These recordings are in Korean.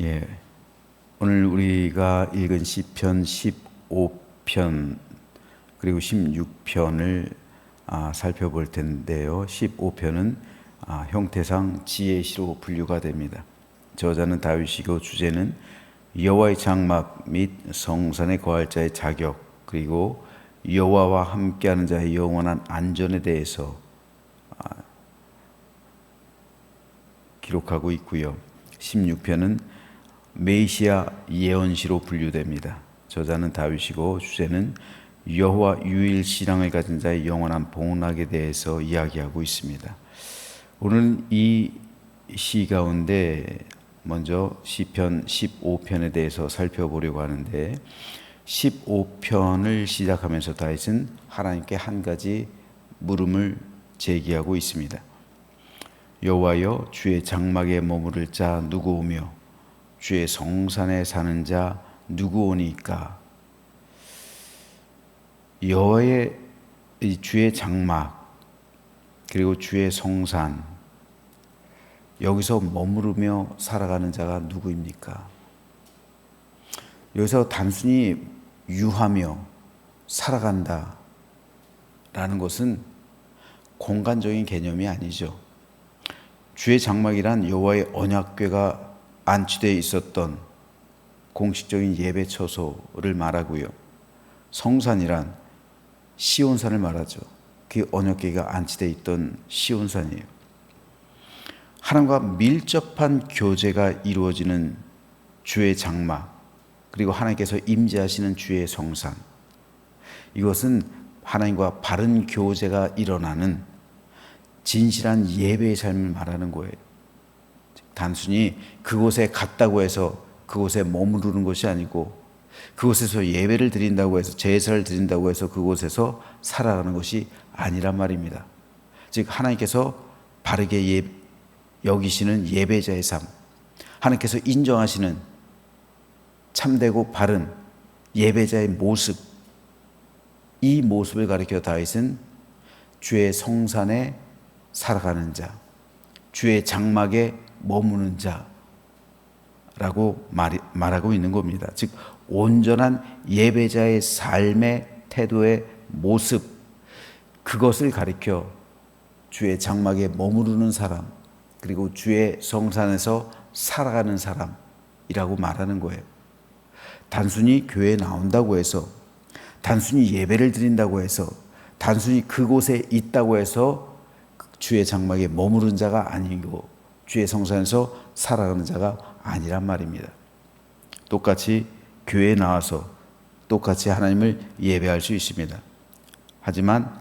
예, 오늘 우리가 읽은 시편 15편 그리고 16편을 살펴볼 텐데요. 15편은 형태상 지혜의 시로 분류가 됩니다. 저자는 다윗이고 주제는 여호와의 장막 및 성산에 거할 자의 자격, 그리고 여호와와 함께하는 자의 영원한 안전에 대해서 기록하고 있고요. 16편은 메시아 예언시로 분류됩니다. 저자는 다윗이고 주제는 여호와 유일 신앙을 가진 자의 영원한 복락에 대해서 이야기하고 있습니다. 오늘 이 시 가운데 먼저 시편 15편에 대해서 살펴보려고 하는데, 15편을 시작하면서 다윗은 하나님께 한 가지 물음을 제기하고 있습니다. 여호와여, 주의 장막에 머무를 자 누구오며 주의 성산에 사는 자 누구오니까? 여호와의 주의 장막 그리고 주의 성산, 여기서 머무르며 살아가는 자가 누구입니까? 여기서 단순히 유하며 살아간다 라는 것은 공간적인 개념이 아니죠. 주의 장막이란 여호와의 언약궤가 안치되어 있었던 공식적인 예배 처소를 말하고요. 성산이란 시온산을 말하죠. 그 언약궤가 안치되어 있던 시온산이에요. 하나님과 밀접한 교제가 이루어지는 주의 장막, 그리고 하나님께서 임재하시는 주의 성산, 이것은 하나님과 바른 교제가 일어나는 진실한 예배의 삶을 말하는 거예요. 단순히 그곳에 갔다고 해서 그곳에 머무르는 것이 아니고, 그곳에서 예배를 드린다고 해서, 제사를 드린다고 해서 그곳에서 살아가는 것이 아니란 말입니다. 즉 하나님께서 바르게 여기시는 예배자의 삶, 하나님께서 인정하시는 참되고 바른 예배자의 모습, 이 모습을 가리켜 다윗은 주의 성산에 살아가는 자, 주의 장막에 머무는 자라고 말하고 있는 겁니다. 즉 온전한 예배자의 삶의 태도의 모습, 그것을 가리켜 주의 장막에 머무르는 사람, 그리고 주의 성산에서 살아가는 사람이라고 말하는 거예요. 단순히 교회에 나온다고 해서, 단순히 예배를 드린다고 해서, 단순히 그곳에 있다고 해서 주의 장막에 머무른 자가 아니고 주의 성산에서 살아가는 자가 아니란 말입니다. 똑같이 교회에 나와서 똑같이 하나님을 예배할 수 있습니다. 하지만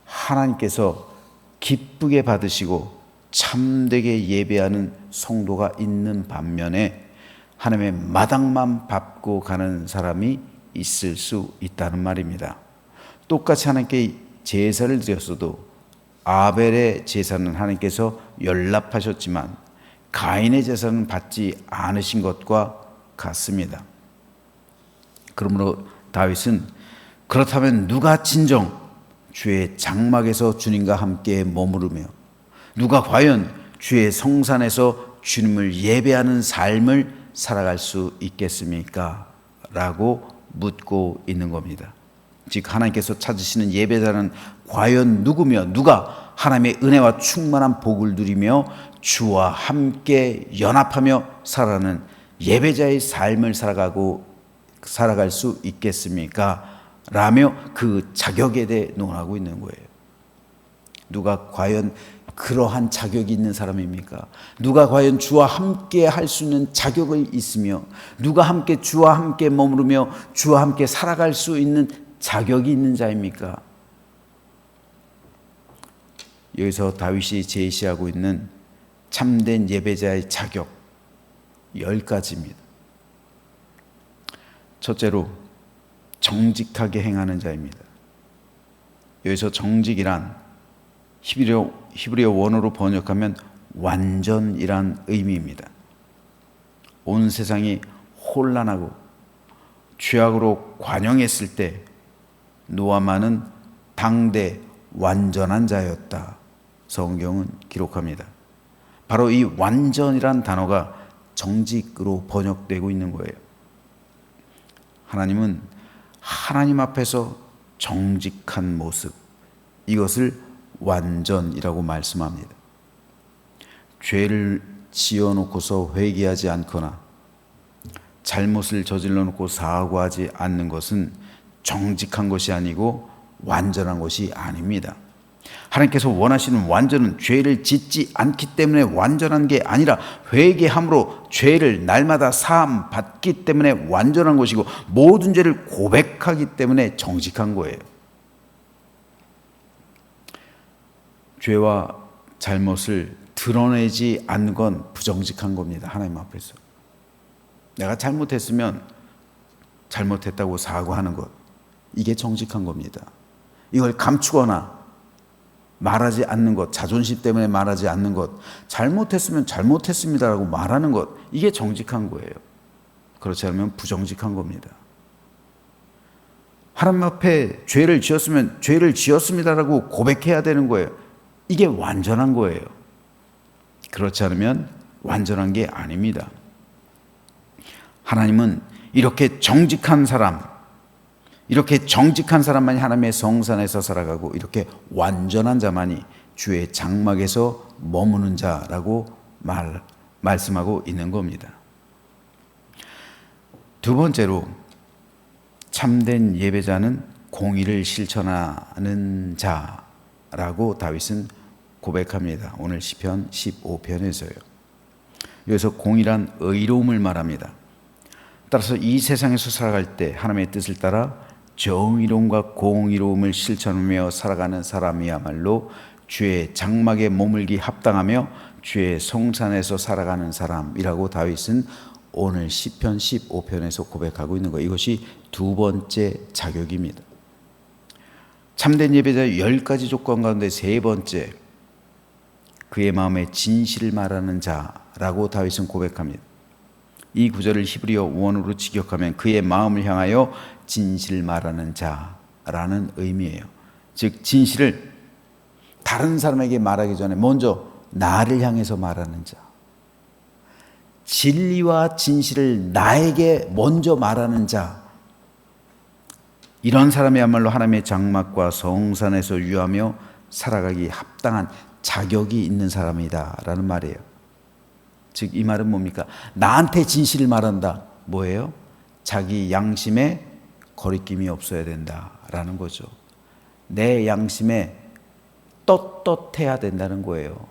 하나님께서 기쁘게 받으시고 참되게 예배하는 성도가 있는 반면에 하나님의 마당만 밟고 가는 사람이 있을 수 있다는 말입니다. 똑같이 하나님께 제사를 드렸어도 아벨의 제사는 하나님께서 연락하셨지만 가인의 제사는 받지 않으신 것과 같습니다. 그러므로 다윗은 그렇다면 누가 진정 주의 장막에서 주님과 함께 머무르며, 누가 과연 주의 성산에서 주님을 예배하는 삶을 살아갈 수 있겠습니까? 라고 묻고 있는 겁니다. 즉 하나님께서 찾으시는 예배자는 과연 누구며, 누가 하나님의 은혜와 충만한 복을 누리며 주와 함께 연합하며 살아가는 예배자의 삶을 살아갈 수 있겠습니까? 라며 그 자격에 대해 논하고 있는 거예요. 누가 과연 그러한 자격이 있는 사람입니까? 누가 과연 주와 함께 할 수 있는 자격이 있으며, 누가 함께 주와 함께 머무르며 주와 함께 살아갈 수 있는 자격이 있는 자입니까? 여기서 다윗이 제시하고 있는 참된 예배자의 자격 10가지입니다. 첫째로 정직하게 행하는 자입니다. 여기서 정직이란 히브리어 원어로 번역하면 완전이란 의미입니다. 온 세상이 혼란하고 죄악으로 관영했을 때 노아만은 당대 완전한 자였다, 성경은 기록합니다. 바로 이 완전이란 단어가 정직으로 번역되고 있는 거예요. 하나님은 하나님 앞에서 정직한 모습, 이것을 완전이라고 말씀합니다. 죄를 지어놓고서 회개하지 않거나 잘못을 저질러 놓고 사과하지 않는 것은 정직한 것이 아니고 완전한 것이 아닙니다. 하나님께서 원하시는 완전은 죄를 짓지 않기 때문에 완전한 게 아니라 회개함으로 죄를 날마다 사함 받기 때문에 완전한 것이고 모든 죄를 고백하기 때문에 정직한 거예요. 죄와 잘못을 드러내지 않는 건 부정직한 겁니다. 하나님 앞에서. 내가 잘못했으면 잘못했다고 사과하는 것, 이게 정직한 겁니다. 이걸 감추거나 말하지 않는 것, 자존심 때문에 말하지 않는 것, 잘못했으면 잘못했습니다라고 말하는 것, 이게 정직한 거예요. 그렇지 않으면 부정직한 겁니다. 하나님 앞에 죄를 지었으면 죄를 지었습니다라고 고백해야 되는 거예요. 이게 완전한 거예요. 그렇지 않으면 완전한 게 아닙니다. 하나님은 이렇게 정직한 사람만이 하나님의 성산에서 살아가고 이렇게 완전한 자만이 주의 장막에서 머무는 자라고 말씀하고 있는 겁니다. 두 번째로, 참된 예배자는 공의를 실천하는 자라고 다윗은 고백합니다. 오늘 시편 15편에서요. 여기서 공의란 의로움을 말합니다. 따라서 이 세상에서 살아갈 때 하나님의 뜻을 따라 정의로움과 공의로움을 실천하며 살아가는 사람이야말로 주의 장막에 머물기 합당하며 주의 성산에서 살아가는 사람이라고 다윗은 오늘 시편 15편에서 고백하고 있는 거예요. 이것이 두 번째 자격입니다. 참된 예배자의 10가지 조건 가운데 세 번째, 그의 마음에 진실을 말하는 자라고 다윗은 고백합니다. 이 구절을 히브리어 원어로 직역하면 그의 마음을 향하여 진실을 말하는 자라는 의미예요. 즉 진실을 다른 사람에게 말하기 전에 먼저 나를 향해서 말하는 자, 진리와 진실을 나에게 먼저 말하는 자, 이런 사람이야말로 하나님의 장막과 성산에서 유하며 살아가기 합당한 자격이 있는 사람이다라는 말이에요. 즉 이 말은 뭡니까? 나한테 진실을 말한다. 뭐예요? 자기 양심에 거리낌이 없어야 된다라는 거죠. 내 양심에 떳떳해야 된다는 거예요.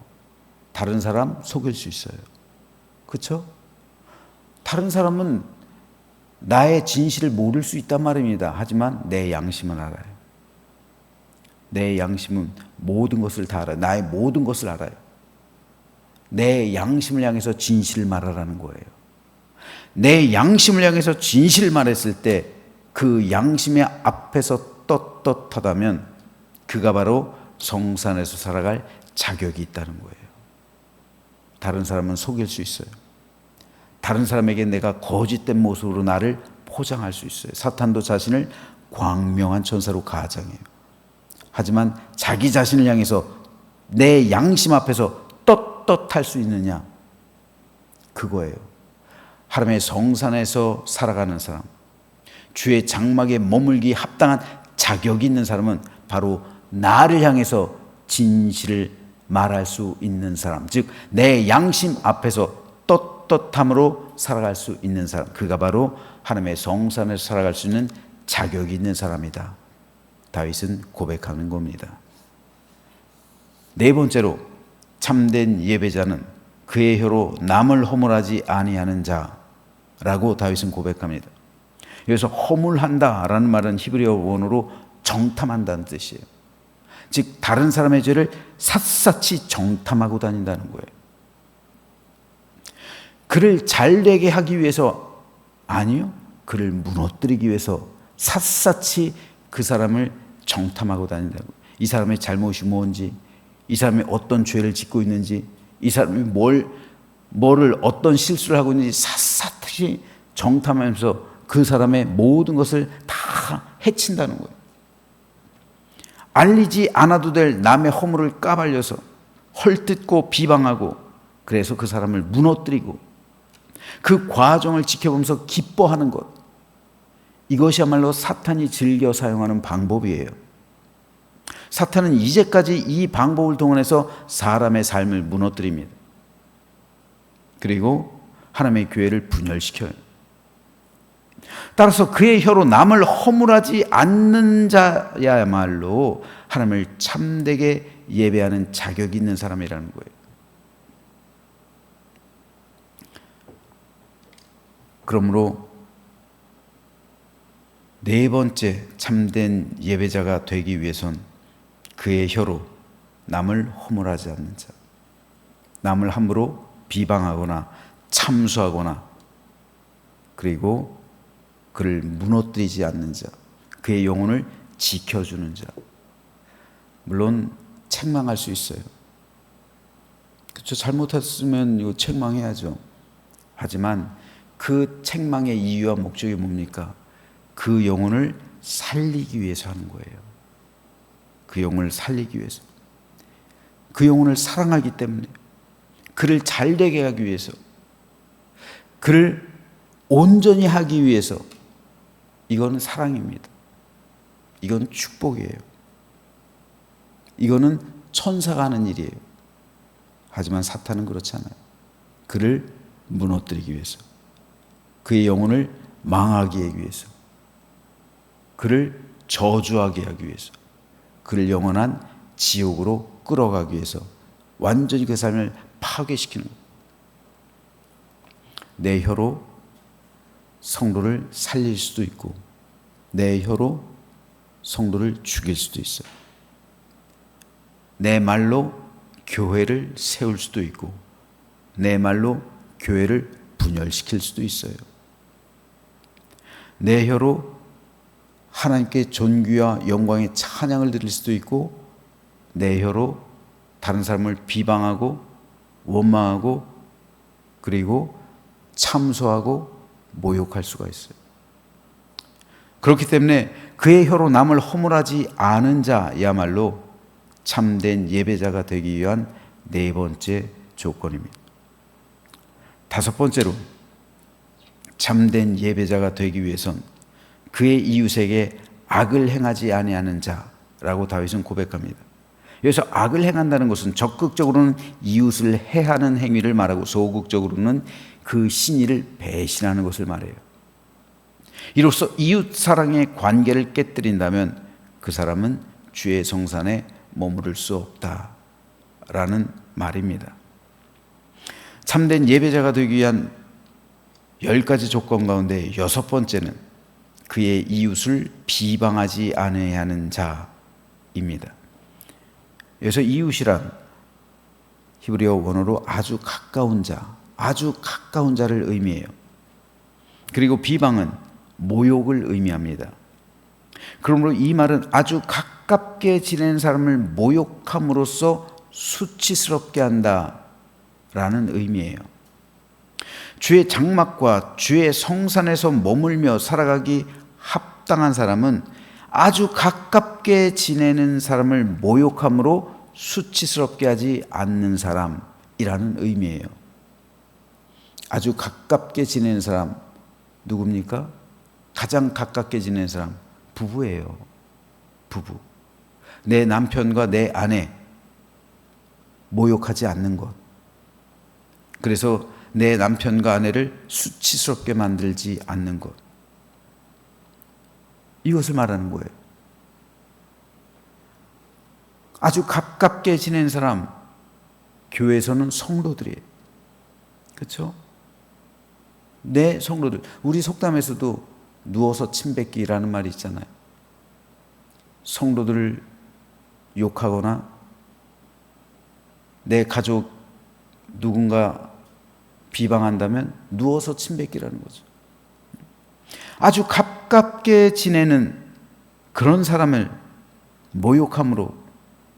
다른 사람 속일 수 있어요. 그렇죠? 다른 사람은 나의 진실을 모를 수 있단 말입니다. 하지만 내 양심은 알아요. 내 양심은 모든 것을 다 알아요. 나의 모든 것을 알아요. 내 양심을 향해서 진실을 말하라는 거예요. 내 양심을 향해서 진실을 말했을 때 그 양심의 앞에서 떳떳하다면 그가 바로 성산에서 살아갈 자격이 있다는 거예요. 다른 사람은 속일 수 있어요. 다른 사람에게 내가 거짓된 모습으로 나를 포장할 수 있어요. 사탄도 자신을 광명한 천사로 가장해요. 하지만 자기 자신을 향해서 내 양심 앞에서 떳떳할 수 있느냐? 그거예요. 하나님의 성산에서 살아가는 사람, 주의 장막에 머물기 합당한 자격이 있는 사람은 바로 나를 향해서 진실을 말할 수 있는 사람, 즉 내 양심 앞에서 떳떳함으로 살아갈 수 있는 사람, 그가 바로 하나님의 성산에서 살아갈 수 있는 자격이 있는 사람이다. 다윗은 고백하는 겁니다. 네 번째로, 참된 예배자는 그의 혀로 남을 허물하지 아니하는 자라고 다윗은 고백합니다. 여기서 허물한다라는 말은 히브리어 원어로 정탐한다는 뜻이에요. 즉 다른 사람의 죄를 샅샅이 정탐하고 다닌다는 거예요. 그를 잘되게 하기 위해서, 아니요, 그를 무너뜨리기 위해서 샅샅이 그 사람을 정탐하고 다닌다는 거예요. 이 사람의 잘못이 뭔지, 이 사람이 어떤 죄를 짓고 있는지, 이 사람이 뭐를 어떤 실수를 하고 있는지 샅샅이 정탐하면서 그 사람의 모든 것을 다 해친다는 거예요. 알리지 않아도 될 남의 허물을 까발려서 헐뜯고 비방하고, 그래서 그 사람을 무너뜨리고, 그 과정을 지켜보면서 기뻐하는 것, 이것이야말로 사탄이 즐겨 사용하는 방법이에요. 사탄은 이제까지 이 방법을 동원해서 사람의 삶을 무너뜨립니다. 그리고 하나님의 교회를 분열시켜요. 따라서 그의 혀로 남을 허물하지 않는 자야말로 하나님을 참되게 예배하는 자격이 있는 사람이라는 거예요. 그러므로 네 번째 참된 예배자가 되기 위해선 그의 혀로 남을 허물하지 않는 자, 남을 함부로 비방하거나 참수하거나 그리고 그를 무너뜨리지 않는 자, 그의 영혼을 지켜주는 자. 물론 책망할 수 있어요. 그렇죠? 잘못했으면 이거 책망해야죠. 하지만 그 책망의 이유와 목적이 뭡니까? 그 영혼을 살리기 위해서 하는 거예요. 그 영혼을 살리기 위해서. 그 영혼을 사랑하기 때문에, 그를 잘되게 하기 위해서, 그를 온전히 하기 위해서. 이거는 사랑입니다. 이건 축복이에요. 이거는 천사가 하는 일이에요. 하지만 사탄은 그렇지 않아요. 그를 무너뜨리기 위해서, 그의 영혼을 망하게 하기 위해서, 그를 저주하게 하기 위해서, 그를 영원한 지옥으로 끌어가기 위해서 완전히 그 삶을 파괴시키는 거예요. 내 혀로 성도를 살릴 수도 있고 내 혀로 성도를 죽일 수도 있어요. 내 말로 교회를 세울 수도 있고 내 말로 교회를 분열시킬 수도 있어요. 내 혀로 하나님께 존귀와 영광의 찬양을 드릴 수도 있고 내 혀로 다른 사람을 비방하고 원망하고 그리고 참소하고 모욕할 수가 있어요. 그렇기 때문에 그의 혀로 남을 허물하지 않은 자야말로 참된 예배자가 되기 위한 네 번째 조건입니다. 다섯 번째로 참된 예배자가 되기 위해선 그의 이웃에게 악을 행하지 아니하는 자라고 다윗은 고백합니다. 여기서 악을 행한다는 것은 적극적으로는 이웃을 해하는 행위를 말하고 소극적으로는 그 신의를 배신하는 것을 말해요. 이로써 이웃 사랑의 관계를 깨뜨린다면 그 사람은 주의 성산에 머무를 수 없다라는 말입니다. 참된 예배자가 되기 위한 10가지 조건 가운데 여섯 번째는 그의 이웃을 비방하지 않아야 하는 자입니다. 여기서 이웃이란 히브리어 원어로 아주 가까운 자, 아주 가까운 자를 의미해요. 그리고 비방은 모욕을 의미합니다. 그러므로 이 말은 아주 가깝게 지내는 사람을 모욕함으로써 수치스럽게 한다라는 의미예요. 주의 장막과 주의 성산에서 머물며 살아가기 합당한 사람은 아주 가깝게 지내는 사람을 모욕함으로 수치스럽게 하지 않는 사람이라는 의미예요. 아주 가깝게 지내는 사람 누굽니까? 가장 가깝게 지내는 사람 부부예요. 부부. 내 남편과 내 아내 모욕하지 않는 것. 그래서 내 남편과 아내를 수치스럽게 만들지 않는 것. 이것을 말하는 거예요. 아주 가깝게 지낸 사람, 교회에서는 성도들이에요. 그렇죠? 내 성도들. 우리 속담에서도 누워서 침 뱉기라는 말이 있잖아요. 성도들을 욕하거나 내 가족 누군가 비방한다면 누워서 침 뱉기라는 거죠. 아주 가깝게 지내는 그런 사람을 모욕함으로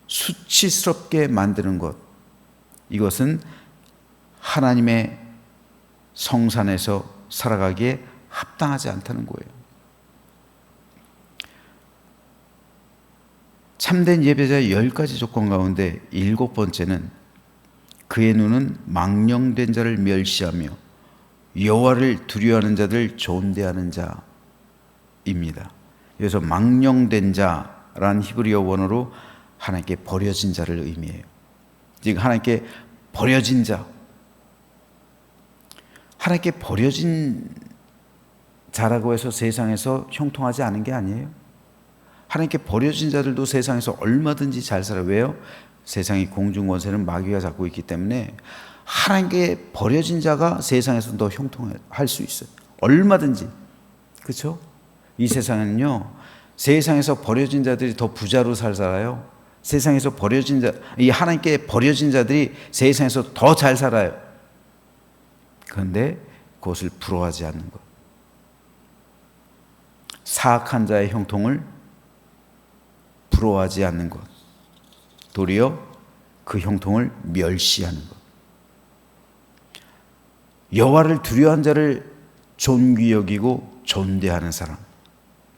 수치스럽게 만드는 것, 이것은 하나님의 성산에서 살아가기에 합당하지 않다는 거예요. 참된 예배자의 10가지 조건 가운데 7번째는 그의 눈은 망령된 자를 멸시하며 여호와를 두려워하는 자들 존대하는 자입니다. 여기서 망령된 자라는 히브리어 원어로 하나님께 버려진 자를 의미해요. 즉 하나님께 버려진 자, 하나님께 버려진 자라고 해서 세상에서 형통하지 않은 게 아니에요. 하나님께 버려진 자들도 세상에서 얼마든지 잘 살아요. 왜요? 세상의 공중권세는 마귀가 잡고 있기 때문에 하나님께 버려진 자가 세상에서 더 형통할 수 있어요. 얼마든지. 그렇죠? 이 세상은요, 세상에서 버려진 자들이 더 부자로 살아요. 세상에서 버려진 자, 이 하나님께 버려진 자들이 세상에서 더 잘 살아요. 그런데 그것을 부러워하지 않는 것. 사악한 자의 형통을 부러워하지 않는 것. 도리어 그 형통을 멸시하는 것. 여호와를 두려워하는 자를 존귀 여기고 존대하는 사람.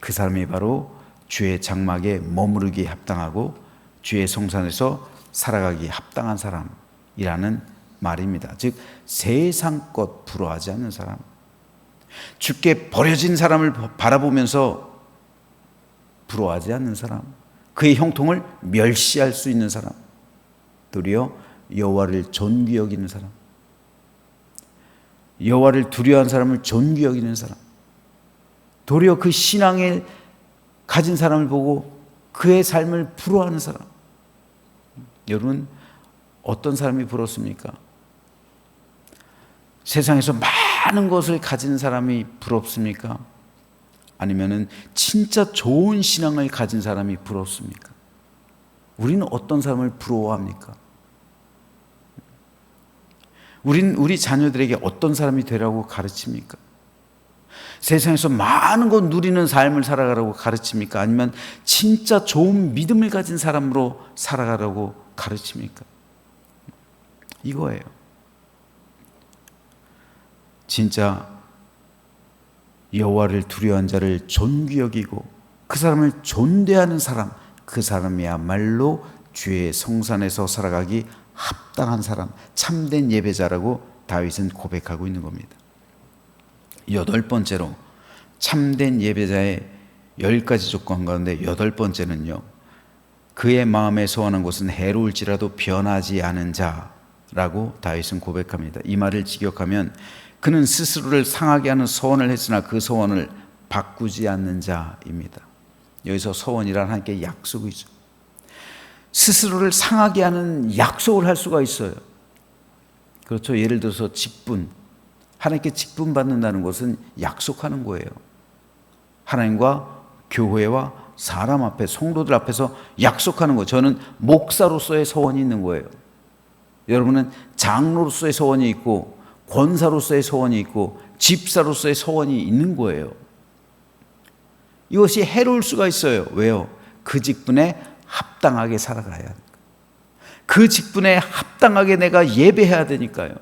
그 사람이 바로 주의 장막에 머무르기 합당하고 주의 성산에서 살아가기 합당한 사람이라는 말입니다. 즉 세상 것 부러워하지 않는 사람, 주께 버려진 사람을 바라보면서 부러워하지 않는 사람, 그의 형통을 멸시할 수 있는 사람, 도리어 여호와를 존귀 여기는 사람, 여호와를 두려워하는 사람을 존귀 여기는 사람, 도리어 그 신앙을 가진 사람을 보고 그의 삶을 부러워하는 사람. 여러분, 어떤 사람이 부럽습니까? 세상에서 많은 것을 가진 사람이 부럽습니까? 아니면은 진짜 좋은 신앙을 가진 사람이 부럽습니까? 우리는 어떤 사람을 부러워합니까? 우리는 우리 자녀들에게 어떤 사람이 되라고 가르칩니까? 세상에서 많은 것 누리는 삶을 살아가라고 가르칩니까? 아니면 진짜 좋은 믿음을 가진 사람으로 살아가라고 가르칩니까? 이거예요. 진짜 여호와를 두려워하는 자를 존귀 여기고 그 사람을 존대하는 사람, 그 사람이야말로 주의 성산에서 살아가기 합당한 사람, 참된 예배자라고 다윗은 고백하고 있는 겁니다. 8번째로 참된 예배자의 10가지 조건 가운데 8번째는요, 그의 마음에 소원한 것은 해로울지라도 변하지 않은 자라고 다윗은 고백합니다. 이 말을 직역하면 그는 스스로를 상하게 하는 소원을 했으나 그 소원을 바꾸지 않는 자입니다. 여기서 소원이란 하나님께 약속이죠. 스스로를 상하게 하는 약속을 할 수가 있어요. 그렇죠. 예를 들어서 직분, 하나님께 직분 받는다는 것은 약속하는 거예요. 하나님과 교회와 사람 앞에, 성도들 앞에서 약속하는 거. 저는 목사로서의 소원이 있는 거예요. 여러분은 장로로서의 소원이 있고 권사로서의 소원이 있고 집사로서의 소원이 있는 거예요. 이것이 해로울 수가 있어요. 왜요? 그 직분에 합당하게 살아가야 하니까. 그 직분에 합당하게 내가 예배해야 되니까요.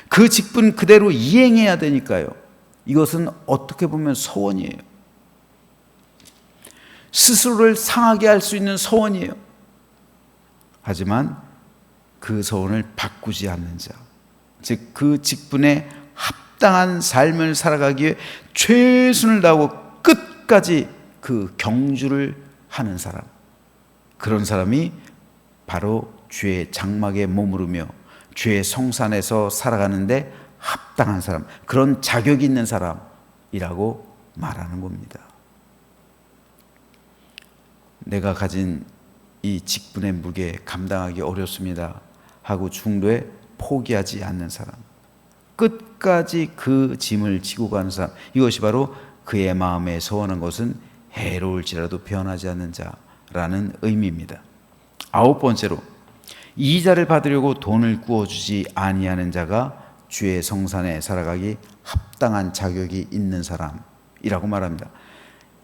그 직분 그대로 이행해야 되니까요. 이것은 어떻게 보면 소원이에요. 스스로를 상하게 할 수 있는 소원이에요. 하지만 그 소원을 바꾸지 않는 자, 즉 그 직분에 합당한 삶을 살아가기 위해 최선을 다하고 끝까지 그 경주를 하는 사람, 그런 사람이 바로 주의 장막에 머무르며 주의 성산에서 살아가는데 합당한 사람, 그런 자격이 있는 사람이라고 말하는 겁니다. 내가 가진 이 직분의 무게 감당하기 어렵습니다 하고 중도에 포기하지 않는 사람, 끝까지 그 짐을 지고 가는 사람, 이것이 바로 그의 마음에 소원한 것은 해로울지라도 변하지 않는 자라는 의미입니다. 9번째로 이자를 받으려고 돈을 구워주지 아니하는 자가 주의 성산에 살아가기 합당한 자격이 있는 사람이라고 말합니다.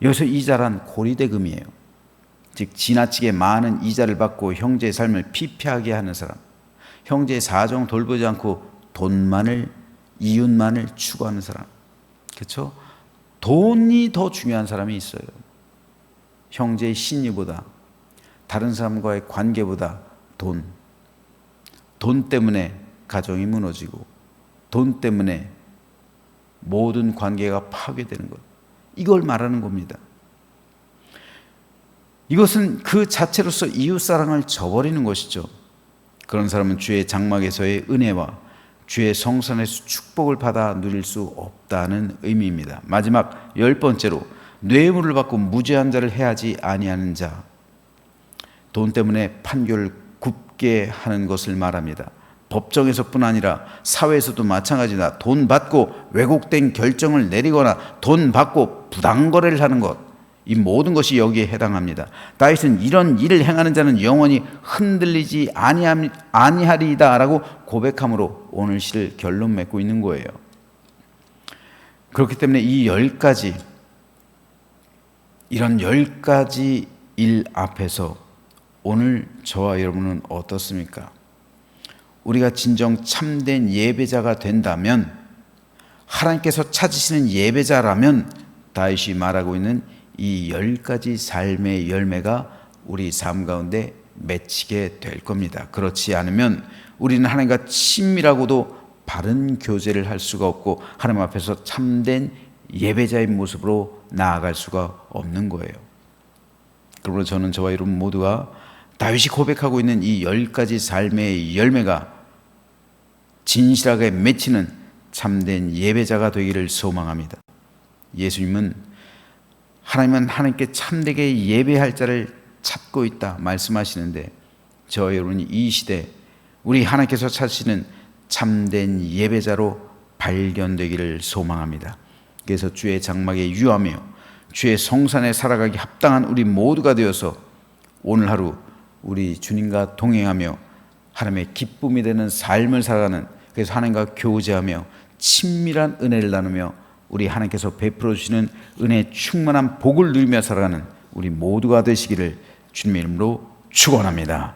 여기서 이자란 고리대금이에요. 즉 지나치게 많은 이자를 받고 형제의 삶을 피폐하게 하는 사람, 형제의 사정 돌보지 않고 돈만을, 이윤만을 추구하는 사람. 그렇죠? 돈이 더 중요한 사람이 있어요. 형제의 신의보다, 다른 사람과의 관계보다 돈 때문에 가정이 무너지고, 돈 때문에 모든 관계가 파괴되는 것, 이걸 말하는 겁니다. 이것은 그 자체로서 이웃사랑을 저버리는 것이죠. 그런 사람은 주의 장막에서의 은혜와 주의 성산에서 축복을 받아 누릴 수 없다는 의미입니다. 마지막 10번째로 뇌물을 받고 무죄한 자를 해하지 아니하는 자, 돈 때문에 판결을 굽게 하는 것을 말합니다. 법정에서뿐 아니라 사회에서도 마찬가지다. 돈 받고 왜곡된 결정을 내리거나 돈 받고 부당거래를 하는 것, 이 모든 것이 여기에 해당합니다. 다윗은 이런 일을 행하는 자는 영원히 흔들리지 아니하리이다라고 고백함으로 오늘 시를 결론 맺고 있는 거예요. 그렇기 때문에 이 10가지, 이런 10가지 일 앞에서 오늘 저와 여러분은 어떻습니까? 우리가 진정 참된 예배자가 된다면, 하나님께서 찾으시는 예배자라면 다윗이 말하고 있는 이 10가지 삶의 열매가 우리 삶 가운데 맺히게 될 겁니다. 그렇지 않으면 우리는 하나님과 친밀하고도 바른 교제를 할 수가 없고 하나님 앞에서 참된 예배자의 모습으로 나아갈 수가 없는 거예요. 그러므로 저는 저와 여러분 모두가 다윗이 고백하고 있는 이 10가지 삶의 열매가 진실하게 맺히는 참된 예배자가 되기를 소망합니다. 예수님은 하나님은 하나님께 참되게 예배할 자를 찾고 있다 말씀하시는데, 저와 여러분이 이 시대 우리 하나님께서 찾으시는 참된 예배자로 발견되기를 소망합니다. 그래서 주의 장막에 유하며 주의 성산에 살아가기 합당한 우리 모두가 되어서 오늘 하루 우리 주님과 동행하며 하나님의 기쁨이 되는 삶을 살아가는, 그래서 하나님과 교제하며 친밀한 은혜를 나누며 우리 하나님께서 베풀어 주시는 은혜의 충만한 복을 누리며 살아가는 우리 모두가 되시기를 주님의 이름으로 축원합니다.